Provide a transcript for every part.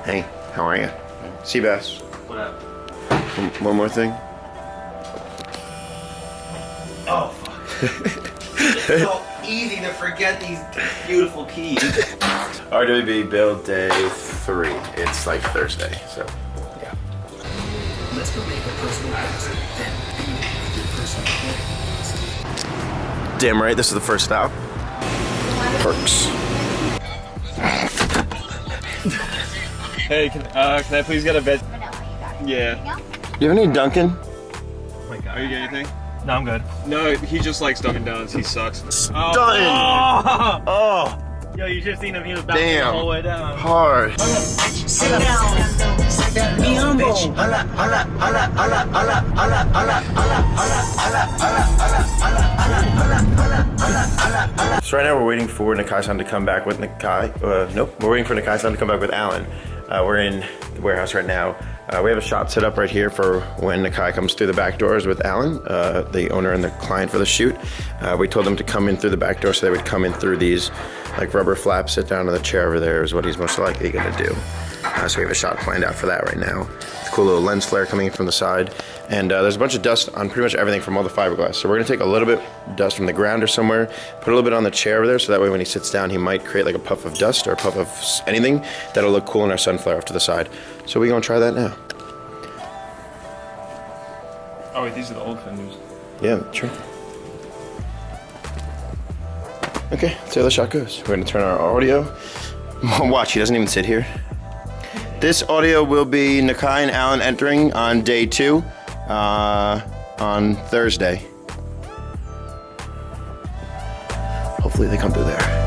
Hey, how are you? Seabass. What up? One more thing. Oh, fuck. It's so easy to forget these beautiful keys. RWB build day 3. It's like Thursday, so yeah. Let's go make a personal best. Then your personal best. Damn right, this is the first stop. Perks. Hey, can I please get a veg? Yeah. Do you have any Dunkin'? Oh my God. Are you getting anything? No, I'm good. No, he just likes Dunkin' Donuts. He sucks. Dunkin'! Oh! Yo, you just seen him. He was bouncing the whole way down. Hard. Sit down. Be humble. So right now we're waiting for Nakai-san to come back with Nakai. Nope, we're waiting for Nakai-san to come back with Alan. We're in the warehouse right now. We have a shot set up right here for when Nakai comes through the back doors with Alan, the owner and the client for the shoot. We told them to come in through the back door so they would come in through these like rubber flaps, sit down in the chair over there is what he's most likely gonna do. So we have a shot planned out for that right now. It's a cool little lens flare coming in from the side. And there's a bunch of dust on pretty much everything from all the fiberglass. So we're gonna take a little bit dust from the ground or somewhere, put a little bit on the chair over there so that way when he sits down, he might create like a puff of dust or a puff of anything that'll look cool in our sunflower off to the side. So we're gonna try that now. Oh wait, these are the old fenders. Yeah, sure. Okay, let's see how the shot goes. We're gonna turn our audio. Watch, he doesn't even sit here. This audio will be Nakai and Alan entering on day 2 on Thursday. Hopefully they come through there.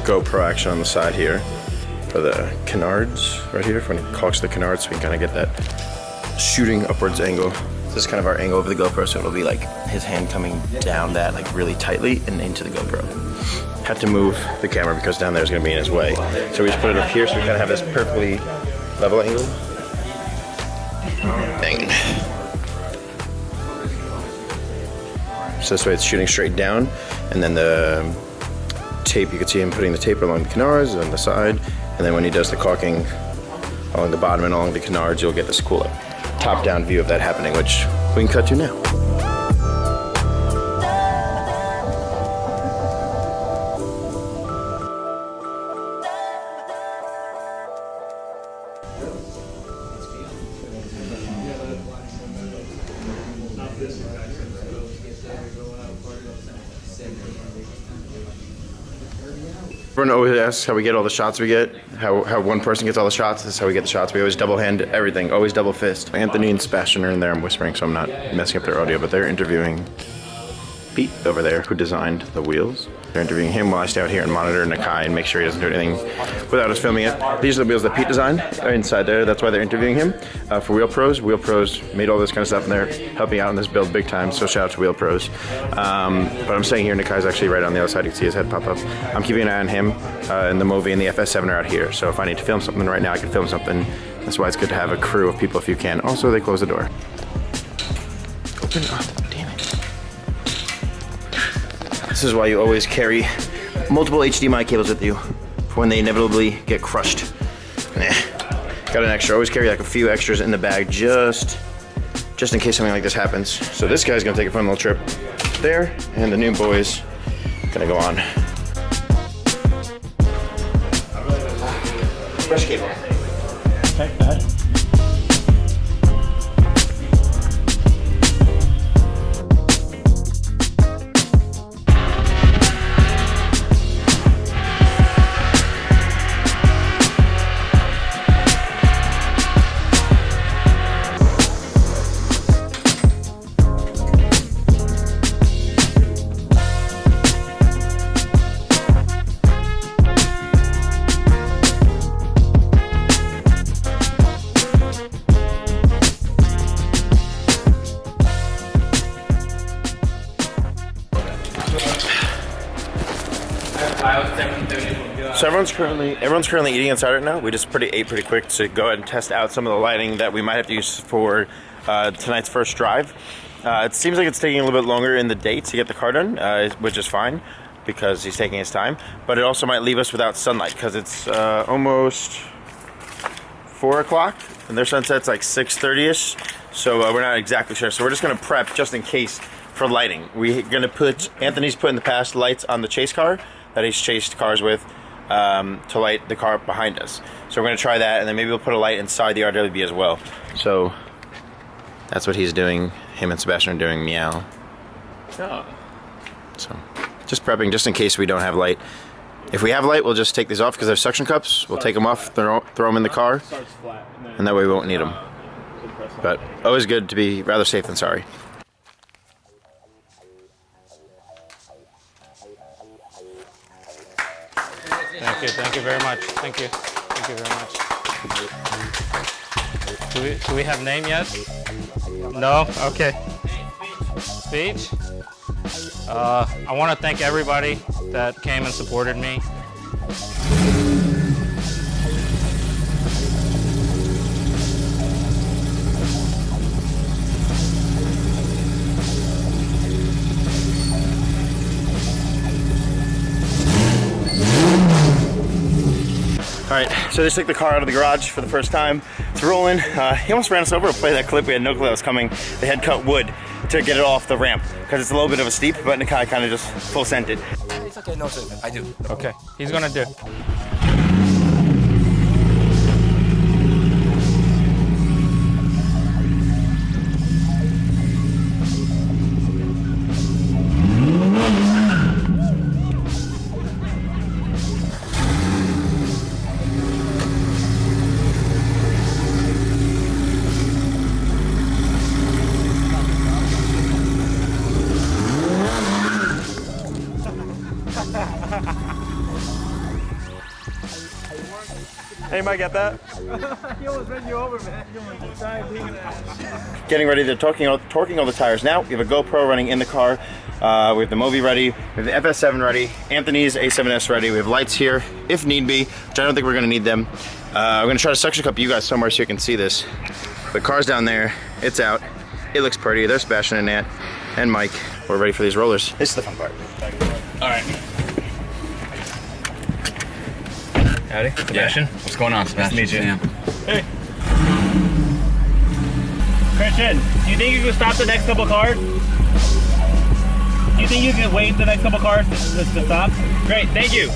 GoPro action on the side here for the canards right here, for when he caulks the canards, so we can kind of get that shooting upwards angle. This is kind of our angle of the GoPro, so it'll be like his hand coming down that like really tightly and into the GoPro. Had to move the camera because down there is going to be in his way. So we just put it up here so we kind of have this perfectly level angle. Dang it. So this way it's shooting straight down, and then the tape, you can see him putting the tape along the canards on the side, and then when he does the caulking along the bottom and along the canards, you'll get this cool top-down view of that happening, which we can cut to now. Everyone always asks how we get all the shots we get, how one person gets all the shots. This is how we get the shots. We always double hand everything, always double fist. Anthony and Sebastian are in there. I'm whispering so I'm not messing up their audio, but they're interviewing Pete over there, who designed the wheels. They're interviewing him while I stay out here and monitor Nakai and make sure he doesn't do anything without us filming it. These are the wheels that Pete designed inside there. That's why they're interviewing him. For Wheel Pros. Wheel Pros made all this kind of stuff and they're helping out in this build big time. So shout out to Wheel Pros. But I'm staying here. Nakai's actually right on the other side. You can see his head pop up. I'm keeping an eye on him. And the Movi and the FS7 are out here. So if I need to film something right now, I can film something. That's why it's good to have a crew of people if you can. Also, they close the door. Open up. Damn it. This is why you always carry multiple HDMI cables with you for when they inevitably get crushed. Got an extra. Always carry like a few extras in the bag just in case something like this happens. So this guy's gonna take a fun little trip there, and the new boy's gonna go on. Fresh cable. Okay, go ahead. So everyone's currently eating inside right now. We just ate pretty quick to go ahead and test out some of the lighting that we might have to use for tonight's first drive. It seems like it's taking a little bit longer in the day to get the car done, which is fine because he's taking his time. But it also might leave us without sunlight because it's almost 4 o'clock and their sunset's like 6:30ish. So we're not exactly sure. So we're just gonna prep just in case for lighting. We're gonna Anthony's put in the past lights on the chase car that he's chased cars with to light the car behind us. So we're gonna try that, and then maybe we'll put a light inside the RWB as well. So that's what he's doing. Him and Sebastian are doing meow. Oh. So just prepping just in case we don't have light. If we have light, we'll just take these off because they're suction cups. We'll take them off, throw them in the car, and that way we won't need them. But always good to be rather safe than sorry. Thank you very much. Thank you very much. Do we have name yet? No? Okay. Speech? I want to thank everybody that came and supported me. Alright, so they just took the car out of the garage for the first time. It's rolling. He almost ran us over to play that clip. We had no clue that was coming. They had cut wood to get it off the ramp because it's a little bit of a steep, but Nakai kind of just full sent it. It's okay, no, sir. I do. Okay, he's gonna do. Anybody get that? He almost ran you over, man. Getting ready, they're torquing all the tires now. We have a GoPro running in the car. We have the Movi ready. We have the FS7 ready. Anthony's A7S ready. We have lights here, if need be, which I don't think we're gonna need them. I'm gonna try to suction cup you guys somewhere so you can see this. The car's down there, it's out. It looks pretty. There's Sebastian and Nat and Mike. We're ready for these rollers. This is the fun part. All right. Howdy, Sebastian. Yeah. What's going on, Sebastian? Nice to meet you. Sam. Hey. Christian, do you think you can stop the next couple cars? Do you think you can wait the next couple cars to stop? Great, thank you.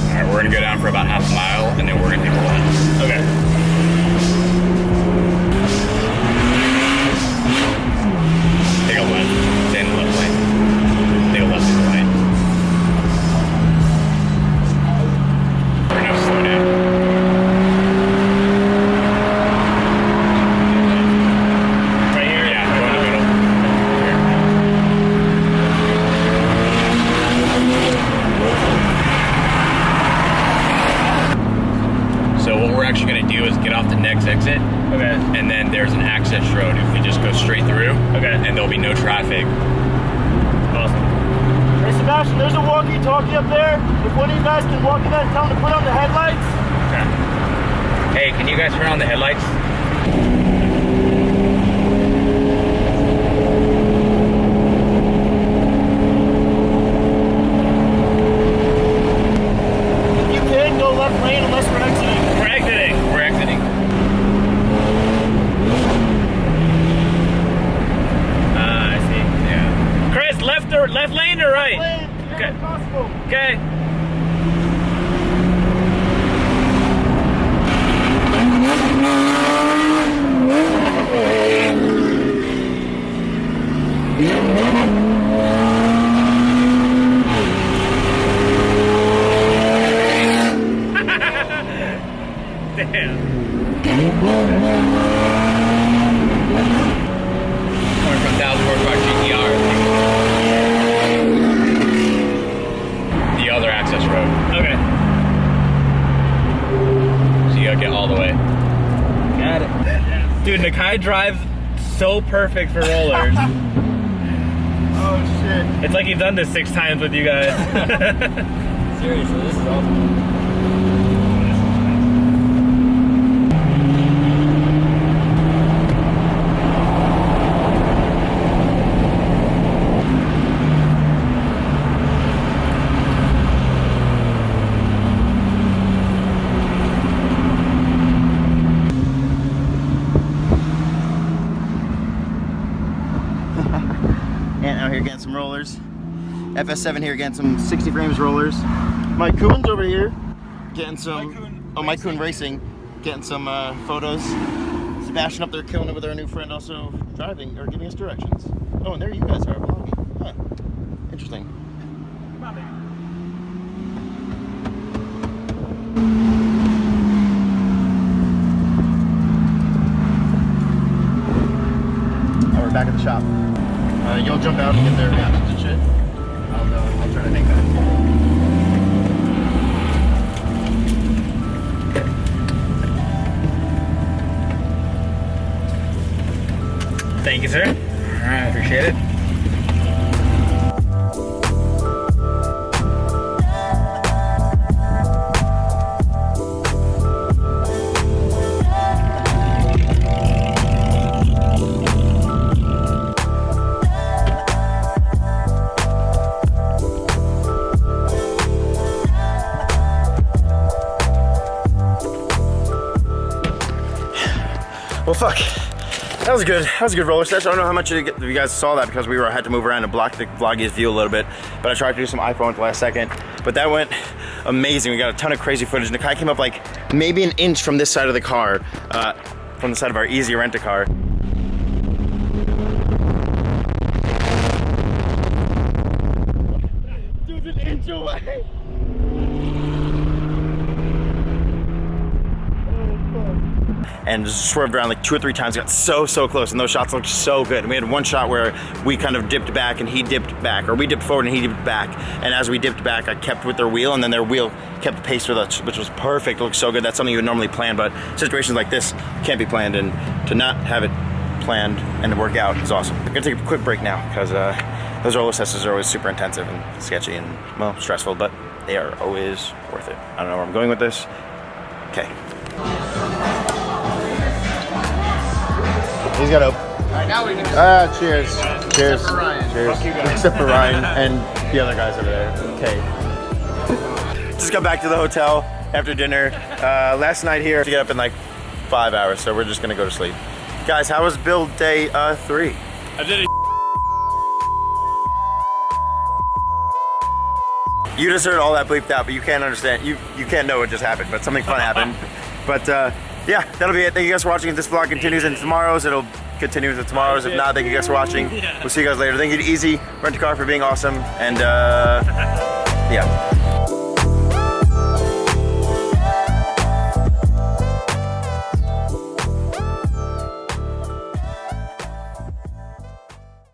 All right, we're gonna go down for about half a mile, and then we're gonna take a left. Okay. Take a left. Stay in the left lane. Take a left to the right. We're gonna have to slow down. Right here? Yeah, go in the middle. Here. So what we're actually gonna do is get off the next exit. Okay. And then there's an access road if we just go straight through. Okay. And there'll be no traffic. Awesome. Hey Sebastian, there's a walkie-talkie up there. If one of you guys can walk in there and tell them to put on the headlights. Okay. Hey, can you guys turn on the headlights? If you can, go left lane unless we're exiting. We're exiting. We're exiting. I see. Yeah. Chris, left lane or right? Lane, Okay. if possible. Okay. Damn. Coming from 1000 horsepower GTR. The other access road. Okay. guy drives so perfect for rollers. Oh shit. It's like he's done this 6 times with you guys. Seriously, this is awesome. And out here getting some rollers. FS7 here getting some 60 frames rollers. Mike Coon's over here getting some. Mike Coon Racing getting some photos. Sebastian up there killing it with our new friend, also driving or giving us directions. Oh, and there you guys are vlogging. Huh. Interesting. Come on, baby. Oh, we're back at the shop. You'll jump out and get their reactions and shit. I'll try to make that. Thank you, sir. All right, appreciate it. Well, fuck. That was good. That was a good roller session. I don't know how much of you guys saw that because we had to move around and block the vloggy's view a little bit. But I tried to do some iPhone at the last second. But that went amazing. We got a ton of crazy footage. Nakai came up like maybe an inch from this side of the car, from the side of our Easy Rent-A-Car. Dude's an inch away. And just swerved around like 2 or 3 times, got so close, and those shots looked so good. And we had one shot where we kind of dipped back and he dipped back, or we dipped forward and he dipped back. And as we dipped back, I kept with their wheel, and then their wheel kept pace with us, which was perfect. It looked so good. That's something you would normally plan, but situations like this can't be planned, and to not have it planned and to work out is awesome. I'm gonna take a quick break now, because those roller sessions are always super intensive and sketchy and, well, stressful, but they are always worth it. I don't know where I'm going with this. Okay. He's got open. Alright, now we can Cheers. Cheers. Except for Ryan. Cheers. Fuck you guys. Except for Ryan and the other guys over there. Okay. Just got back to the hotel after dinner. Last night here to get up in like 5 hours, so we're just gonna go to sleep. Guys, how was build day 3? I did it. You just heard all that bleeped out, but you can't understand. You can't know what just happened, but something fun happened. But yeah, that'll be it. Thank you guys for watching. If this vlog continues into tomorrow's, it'll continue into tomorrow's. If not, thank you guys for watching. We'll see you guys later. Thank you to Easy Rent-A-Car for being awesome. And yeah.